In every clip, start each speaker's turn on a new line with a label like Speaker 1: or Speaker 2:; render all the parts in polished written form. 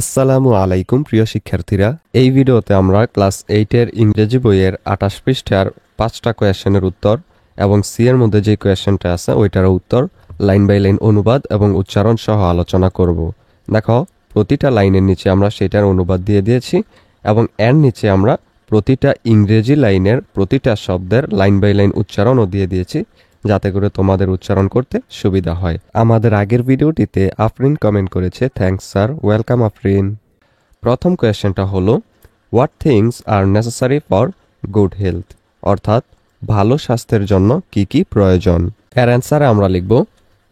Speaker 1: আসসালামু আলাইকুম প্রিয় শিক্ষার্থীরা। এই ভিডিওতে আমরা ক্লাস 8 এর ইংরেজি বইয়ের 28 পৃষ্ঠার 5টা কোয়েশ্চেনের উত্তর এবং সি এর মধ্যে যে কোয়েশ্চেনটা আছে ওইটার উত্তর লাইন বাই লাইন অনুবাদ এবং উচ্চারণ সহ আলোচনা করব। দেখো, প্রতিটা লাইনের নিচে আমরা সেটার অনুবাদ দিয়ে দিয়েছি এবং এর নিচে আমরা প্রতিটা ইংরেজি লাইনের প্রতিটা শব্দের লাইন বাই লাইন উচ্চারণও দিয়ে দিয়েছি, যাতে করে তোমাদের উচ্চারণ করতে সুবিধা হয়। আমাদের আগের ভিডিওটিতে আফরিন কমেন্ট করেছে, থ্যাঙ্কস স্যার, ওয়েলকাম আফরিন। প্রথম কোয়েশ্চেনটা হলো, what things are necessary for good health, অর্থাৎ ভালো স্বাস্থ্যের জন্য কি কি প্রয়োজন। এর অ্যান্সারে আমরা লিখব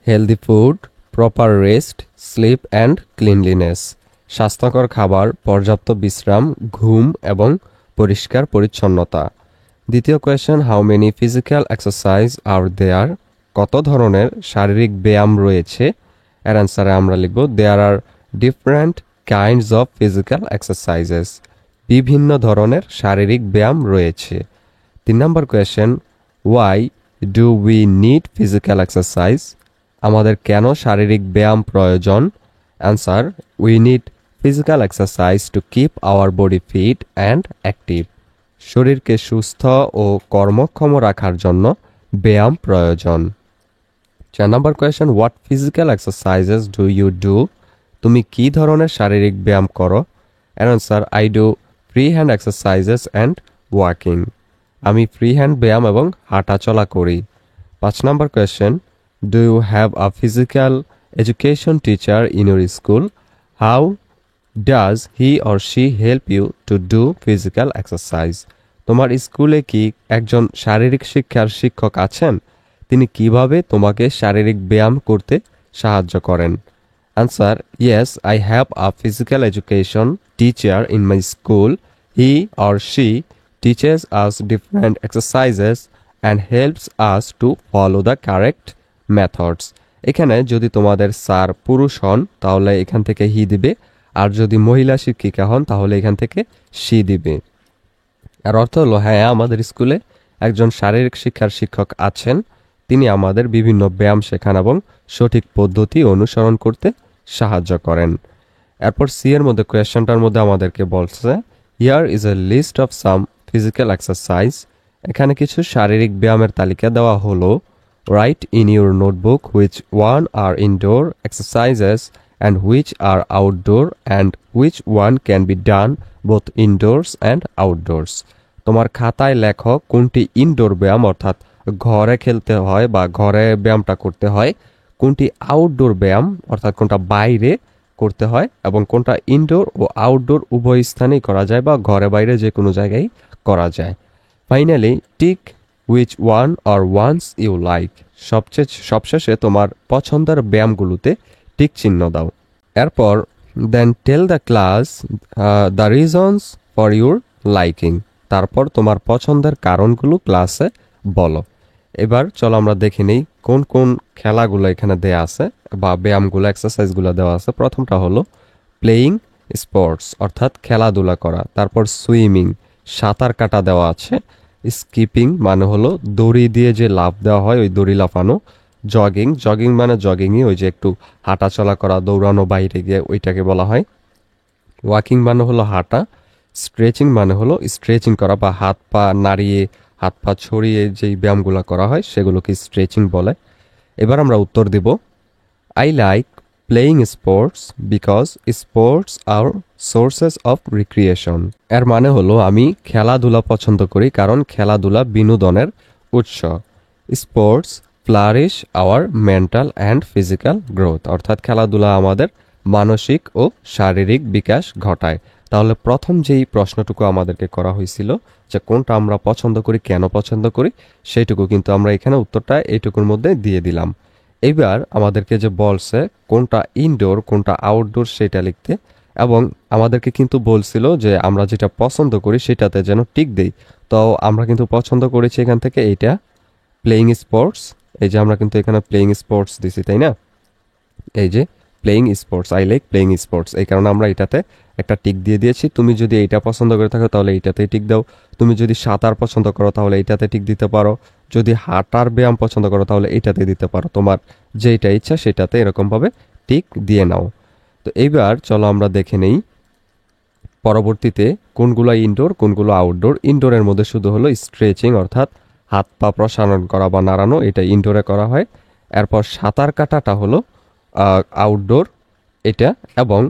Speaker 1: healthy food, proper rest, sleep and cleanliness. স্বাস্থ্যকর খাবার, পর্যাপ্ত বিশ্রাম, ঘুম এবং পরিষ্কার পরিচ্ছন্নতা। দ্বিতীয় question, how many physical exercise are there, কত ধরনের শারীরিক ব্যায়াম রয়েছে। এর অ্যান্সারে আমরা লিখব there are different kinds of physical exercises, বিভিন্ন ধরনের শারীরিক ব্যায়াম রয়েছে। 3 number question, why do we need physical exercise, আমাদের কেন শারীরিক ব্যায়াম প্রয়োজন। Answer, we need physical exercise to keep our body fit and active, শরীরকে সুস্থ ও কর্মক্ষম রাখার জন্য ব্যায়াম প্রয়োজন। 4 number question, what physical exercises do you do, তুমি কি ধরনের শারীরিক ব্যায়াম করো। Answer, I do free hand exercises and walking, আমি ফ্রি হ্যান্ড ব্যায়াম এবং হাঁটাচলা করি। 5 number question, do you have a physical education teacher in your school, how does he or she help you to do physical exercise, তোমার স্কুলে কি একজন শারীরিক শিক্ষার শিক্ষক আছেন, তিনি কিভাবে তোমাকে শারীরিক ব্যায়াম করতে সাহায্য করেন। Answer, yes, I have a physical education teacher in my school, he or she teaches us different exercises and helps us to follow the correct methods. এখানে যদি তোমাদের স্যার পুরুষ হন তাহলে এখান থেকে হি দিবে, আর যদি মহিলা শিক্ষিকা হন তাহলে এখান থেকে শি দিবে। আর অর্থ হলো, হ্যাঁ, আমাদের স্কুলে একজন শারীরিক শিক্ষার শিক্ষক আছেন, তিনি আমাদের বিভিন্ন ব্যায়াম শেখান এবং সঠিক পদ্ধতি অনুসরণ করতে সাহায্য করেন। এরপর সি এর মধ্যে কোয়েশ্চেনটার মধ্যে আমাদেরকে বলছে, here is a list of some physical exercise, এখানে কিছু শারীরিক ব্যায়ামের তালিকা দেওয়া হলো। Write in your notebook which one are indoor exercises and which are outdoor and which one can be done both indoors and outdoors, তোমার খাতায় লেখো কোনটি ইনডোর ব্যায়াম অর্থাৎ ঘরে খেলতে হয় বা ঘরে ব্যায়ামটা করতে হয়, কোনটি আউটডোর ব্যায়াম অর্থাৎ কোনটা বাইরে করতে হয়, এবং কোনটা ইনডোর ও আউটডোর উভয় স্থানেই করা যায় বা ঘরে বাইরে যে কোনো জায়গায় করা যায়। Finally tick which one or ones you like, সবশেষে তোমার পছন্দের ব্যায়ামগুলোতে টিক চিহ্ন দাও। এরপর then tell the class the reasons for your liking, তারপর তোমার পছন্দের কারণগুলো ক্লাসে বলো। এবার চলো আমরা দেখে নেই কোন কোন খেলাগুলো এখানে দেওয়া আছে বা ব্যায়ামগুলো এক্সারসাইজগুলো দেওয়া আছে। প্রথমটা হলো প্লেয়িং স্পোর্টস অর্থাৎ খেলাধুলা করা, তারপর সুইমিং সাঁতার কাটা দেওয়া আছে, স্কিপিং মানে হলো দড়ি দিয়ে যে লাফ দেওয়া হয় ওই দড়ি লাফানো, জগিং মানে জগিংই ওই যে একটু হাঁটাচলা করা, দৌড়ানো বাইরে গিয়ে, ওইটাকে বলা হয়। ওয়াকিং মানে হলো হাঁটা, স্ট্রেচিং মানে হলো স্ট্রেচিং করা বা হাত পা নাড়িয়ে হাত পা ছড়িয়ে যেই ব্যায়ামগুলো করা হয় সেগুলোকে স্ট্রেচিং বলে। এবার আমরা উত্তর দিব, I like playing sports because sports are sources of recreation, এর মানে হলো আমি খেলাধুলা পছন্দ করি কারণ খেলাধুলা বিনোদনের উৎস। Sports flourish hour mental and physical growth, অর্থাৎ খেলাধুলা আমাদের মানসিক ও শারীরিক বিকাশ ঘটায়। তাহলে প্রথম যেই প্রশ্নটুকু আমাদেরকে করা হয়েছিল যে কোনটা আমরা পছন্দ করি, কেন পছন্দ করি, সেইটুকু কিন্তু আমরা এখানে উত্তরটা এইটুকুর মধ্যে দিয়ে দিলাম। এবার আমাদেরকে যে বলছে কোনটা ইনডোর কোনটা আউটডোর সেটা লিখতে, এবং আমাদেরকে কিন্তু বলছিল যে আমরা যেটা পছন্দ করি সেটাতে যেন টিক দেই। তো আমরা কিন্তু পছন্দ করেছি এখান থেকে এইটা প্লেয়িং স্পোর্টস, এই যে আমরা কিন্তু এখানে প্লেয়িং স্পোর্টস দিছি, তাই না? এই যে playing sports, I like playing sports, এই কারণে আমরা এটাতে একটা টিক দিয়ে দিয়েছি। তুমি যদি এইটা পছন্দ করে থাকো তাহলে এইটাতেই টিক দাও, তুমি যদি সাঁতার পছন্দ করো তাহলে এইটাতে টিক দিতে পারো, যদি হাঁটার ব্যায়াম পছন্দ করো তাহলে এইটাতে দিতে পারো, তোমার যেটা ইচ্ছা সেটাতে এরকমভাবে টিক দিয়ে নাও। তো এইবার চলো আমরা দেখে নেই পরবর্তীতে কোনগুলো ইনডোর কোনগুলো আউটডোর। ইনডোরের মধ্যে শুধু হলো স্ট্রেচিং অর্থাৎ হাত পা প্রসারণ করা বা নাড়ানো, এটা ইনডোরে করা হয়। এরপর সাঁতার কাটাটা হলো আউটডোর এটা, এবং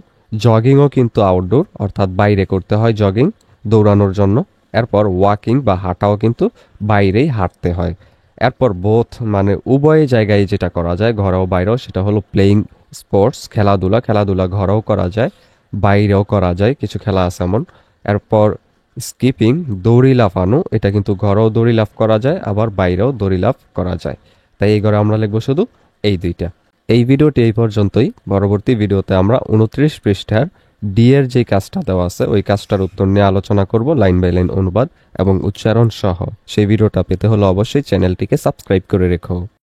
Speaker 1: জগিংও কিন্তু আউটডোর অর্থাৎ বাইরে করতে হয় জগিং দৌড়ানোর জন্য। এরপর ওয়াকিং বা হাঁটাও কিন্তু বাইরেই হাঁটতে হয়। এরপর বোথ মানে উভয় জায়গায় যেটা করা যায় ঘরেও বাইরেও, সেটা হলো প্লেয়িং স্পোর্টস, খেলাধুলা ঘরেও করা যায় বাইরেও করা যায়, কিছু খেলা আছে এমন। এরপর স্কিপিং দড়ি লাফানো, এটা কিন্তু ঘরেও দড়ি লাফ করা যায় আবার বাইরেও দড়ি লাফ করা যায়। তাই এই ঘরে আমরা লিখবো শুধু এই দুইটা। এই ভিডিওটি এই পর্যন্তই। পরবর্তী ভিডিওতে আমরা 29 পৃষ্ঠার ডি এর যে কাজটা দেওয়া আছে ওই কাজটার উত্তর নিয়ে আলোচনা করব, লাইন বাই লাইন অনুবাদ এবং উচ্চারণ সহ। সেই ভিডিওটা পেতে হলে অবশ্যই চ্যানেলটিকে সাবস্ক্রাইব করে রেখো।